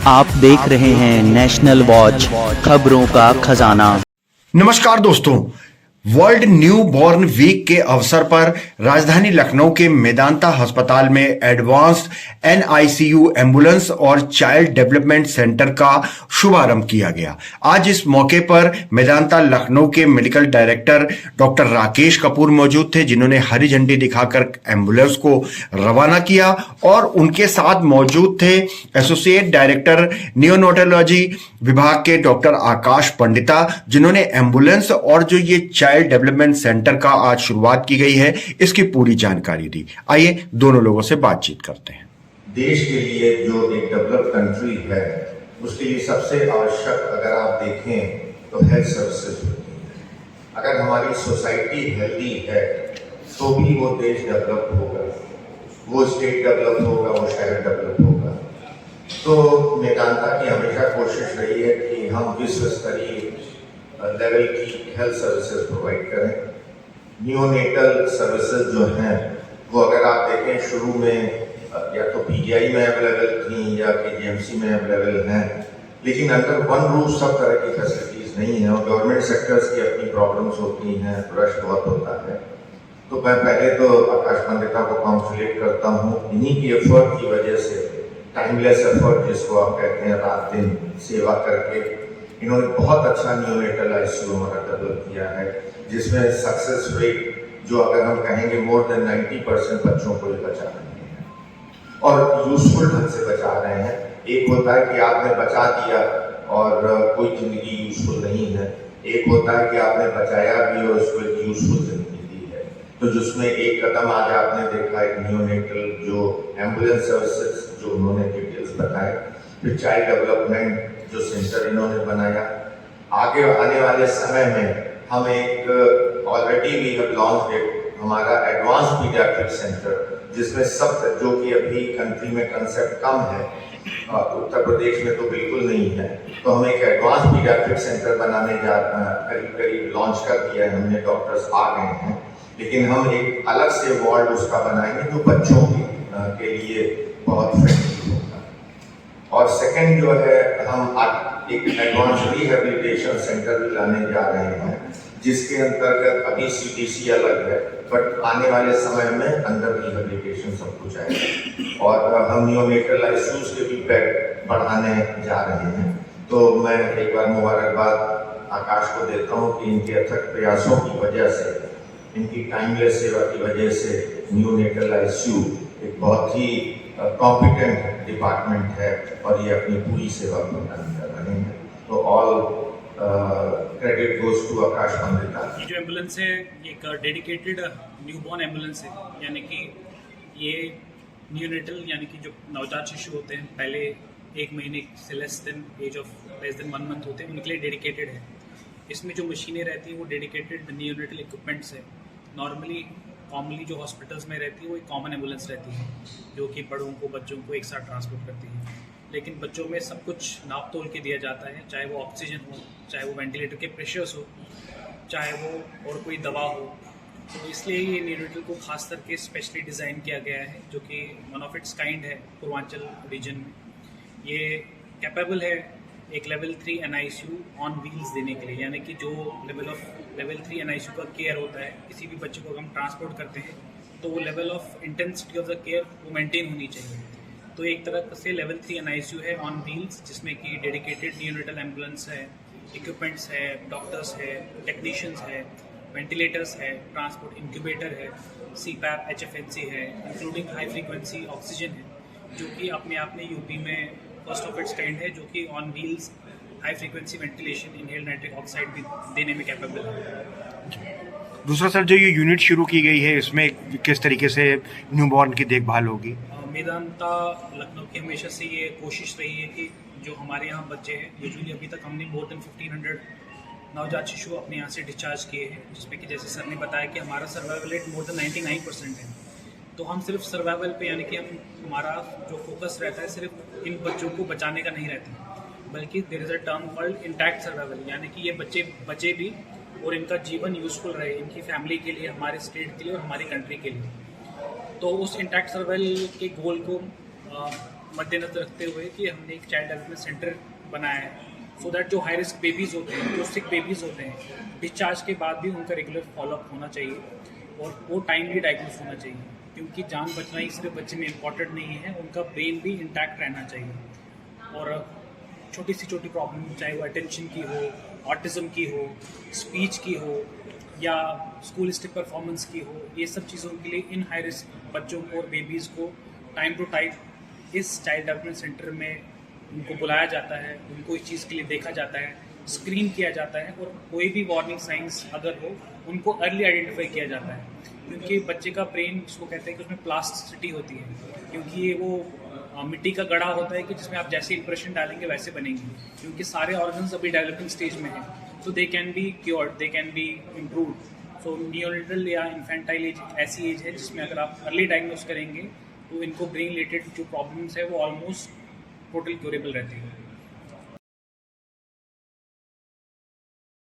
आप देख रहे हैं नेशनल वॉच, खबरों का खजाना। नमस्कार दोस्तों, वर्ल्ड न्यू बॉर्न वीक के अवसर पर राजधानी लखनऊ के मेदांता अस्पताल में एडवांस्ड एनआईसीयू एम्बुलेंस और चाइल्ड डेवलपमेंट सेंटर का शुभारंभ किया गया। आज इस मौके पर मेदांता लखनऊ के medical director doctor Rakesh Kapoor मौजूद थे, जिन्होंने हरी झंडी दिखाकर एम्बुलेंस को रवाना किया और उनके साथ मौजूद थे एसोसिएट डायरेक्टर नियोनेटोलॉजी विभाग के डॉक्टर आकाश पंडिता, जिन्होंने एम्बुलेंस और जो ये चाइल्ड डेवलपमेंट सेंटर का आज शुरुआत की गई है इसकी पूरी जानकारी दी। आइए दोनों लोगों से बातचीत करते हैं। देश के लिए जो एक डेवलप्ड कंट्री है उसके लिए सबसे आवश्यक अगर आप देखें तो हेल्थ सर्विसेज होती है। अगर हमारी सोसाइटी हेल्दी है तो भी वो देश डेवलप होगा, वो स्टेट डेवलप होगा, वो शहर डेवलप होगा। तो मेदांता की हमेशा कोशिश रही है कि हम विश्व स्तरीय लेवल की हेल्थ सर्विसेज प्रोवाइड करें। नियोनेटल सर्विसेज जो हैं वो अगर आप देखें शुरू में या तो पीजीआई में अवेलेबल थी या केजीएमसी में अवेलेबल हैं, लेकिन अंडर वन रूफ सब तरह की फैसिलिटीज नहीं है और गवर्नमेंट सेक्टर्स की अपनी प्रॉब्लम्स होती हैं, रश बहुत होता है। तो मैं पहले तो आकाश पंडिता को कॉन्ग्रेचुलेट करता हूँ, इन्हीं की एफर्ट की वजह से, टाइमलेस एफर्ट जिसको आप कहते हैं, रात दिन सेवा करके इन्होंने बहुत अच्छा नियोनेटल आईसीयू हमारा डेवलप किया है, जिसमें सक्सेस रेट जो अगर हम कहेंगे मोर देन 90% बच्चों को बचा रहे हैं और यूजफुल ढंग से बचा रहे हैं। एक होता है कि आपने बचा दिया और कोई जिंदगी यूजफुल नहीं है, एक होता है कि आपने बचाया भी और उसको एक यूजफुल जिंदगी दी है। तो जिसमें एक कदम आज आपने देखा एक नियोनेटल जो एम्बुलेंस सर्विसेज जो उन्होंने डिटेल्स बताए, फिर चाइल्ड डेवलपमेंट जो सेंटर इन्होंने बनाया। आगे आने वाले समय में हम एक ऑलरेडी वी हैव लॉन्च्ड हमारा एडवांस पीडियाट्रिक सेंटर, जिसमें सब जो कि अभी कंट्री में कंसेप्ट कम है, उत्तर प्रदेश में तो बिल्कुल नहीं है, तो हम एक एडवांस पीडियाट्रिक सेंटर बनाने करीब लॉन्च कर दिया है हमने, डॉक्टर्स आ गए हैं, लेकिन हम एक अलग से वार्ड उसका बनाएंगे जो बच्चों के लिए बहुत फ्रेंडली होगा। और सेकंड जो है हम एक एडवांस रिहेबिलिटेशन सेंटर भी लाने जा रहे हैं, जिसके अंतर्गत अभी सीटीसी अलग है, बट आने वाले समय में अंडर रिहेबिलिटेशन सब कुछ आएगा। और हम नियोनेटल आईसीयूज के भी बेड बढ़ाने जा रहे हैं। तो मैं एक बार मुबारकबाद आकाश को देता हूँ कि इनके अथक प्रयासों की वजह से, इनकी टाइमलेस सेवा की वजह से नियोनेटल आईसीयू एक बहुत ही कॉम्पिटेंट डिपार्टमेंट है और ये अपनी पूरी सेवा प्रदान कर रहे हैं। तो ऑल क्रेडिट गोज टू आकाश पंडिता। ये जो एम्बुलेंस है ये एक डेडिकेटेड न्यूबॉर्न एम्बुलेंस है, यानी कि ये नियोनेटल यानी कि जो नवजात शिशु होते हैं पहले 1 महीने से लेस देन 1 मंथ होते हैं, उनके लिए डेडिकेटेड है। इसमें जो मशीनें रहती हैं वो डेडिकेटेड नियोनेटल इक्विपमेंट्स है। कॉमनली जो हॉस्पिटल्स में रहती है वो एक कॉमन एम्बुलेंस रहती है जो कि बड़ों को बच्चों को एक साथ ट्रांसपोर्ट करती है, लेकिन बच्चों में सब कुछ नाप तोल के दिया जाता है, चाहे वो ऑक्सीजन हो, चाहे वो वेंटिलेटर के प्रेशर्स हो, चाहे वो और कोई दवा हो। तो इसलिए ये नियोनेटल को खास करके स्पेशली डिज़ाइन किया गया है, जो कि वन ऑफ इट्स काइंड है पूर्वांचल रीजन में। ये कैपेबल है एक लेवल 3 एनआईसीयू ऑन व्हील्स देने के लिए, यानी कि जो लेवल 3 एनआईसीयू का केयर होता है, किसी भी बच्चे को हम ट्रांसपोर्ट करते हैं तो वो level of intensity of the care वो मेंटेन होनी चाहिए। तो एक तरह से लेवल 3 एनआईसीयू है ऑन व्हील्स, जिसमें कि डेडिकेटेड नियोनेटल एम्बुलेंस है, इक्विपमेंट्स है, डॉक्टर्स है, टेक्नीशियंस है, वेंटिलेटर्स है, ट्रांसपोर्ट इंक्यूबेटर है, सीपैप एचएफएनसी है, इंक्लूडिंग हाई फ्रीक्वेंसी ऑक्सीजन है, जो कि अपने आप में यूपी में फर्स्ट ऑफ इट्स काइंड है, जो कि on wheels high frequency ventilation inhaled nitric oxide भी देने में कैपेबल है। दूसरा सर, जो ये यूनिट शुरू की गई है इसमें किस तरीके से न्यूबॉर्न की देखभाल होगी? मेदांता लखनऊ की हमेशा से ये कोशिश रही है कि जो हमारे यहाँ बच्चे हैं, यूजुअली अभी तक हमने मोर देन 1500 नवजात शिशु अपने यहाँ से डिस्चार्ज किए हैं, जिसमें कि जैसे सर ने बताया कि हमारा सर्वाइवल रेट मोर देन 99% है। तो हम सिर्फ सर्वाइवल पे, यानी कि हमारा जो फोकस रहता है सिर्फ इन बच्चों को बचाने का नहीं रहता, बल्कि there is a term called intact survival, यानी कि ये बच्चे बचे भी और इनका जीवन यूजफुल रहे, इनकी फैमिली के लिए, हमारे स्टेट के लिए और हमारी कंट्री के लिए। तो उस इंटैक्ट सर्वाइवल के गोल को मद्देनजर रखते हुए कि हमने एक चाइल्ड डेवलपमेंट सेंटर बनाया है, सो दैट जो हाई रिस्क बेबीज़ होते हैं, जो सिक बेबीज़ होते हैं, डिस्चार्ज के बाद भी उनका रेगुलर फॉलोअप होना चाहिए और वो टाइमली डायग्नोस होना चाहिए, क्योंकि जान बचना ही सिर्फ बच्चे में इम्पॉर्टेंट नहीं है, उनका ब्रेन भी इंटैक्ट रहना चाहिए। और छोटी सी छोटी प्रॉब्लम, चाहे वो अटेंशन की हो, ऑटिज़म की हो, स्पीच की हो या स्कूलिस्टिक परफॉर्मेंस की हो, ये सब चीज़ों के लिए इन हाई रिस्क बच्चों को और बेबीज़ को टाइम टू टाइम इस चाइल्ड डेवलपमेंट सेंटर में उनको बुलाया जाता है, उनको इस चीज़ के लिए देखा जाता है, स्क्रीन किया जाता है और कोई भी वार्निंग साइंस अगर हो उनको अर्ली आइडेंटिफाई किया जाता है, क्योंकि बच्चे का ब्रेन जिसको कहते हैं कि उसमें प्लास्टिसिटी होती है, क्योंकि ये वो मिट्टी का गड़ा होता है कि जिसमें आप जैसे इंप्रेशन डालेंगे वैसे बनेंगे, क्योंकि सारे ऑर्गन्स अभी डेवलपिंग स्टेज में हैं, so they can be cured, they can be improved. So neonatal या इन्फेंटाइल एज ऐसी एज है जिसमें अगर आप अर्ली डायग्नोस करेंगे तो इनको ब्रेन रिलेटेड जो प्रॉब्लम्स है वो ऑलमोस्ट टोटल क्यूरेबल रहती है।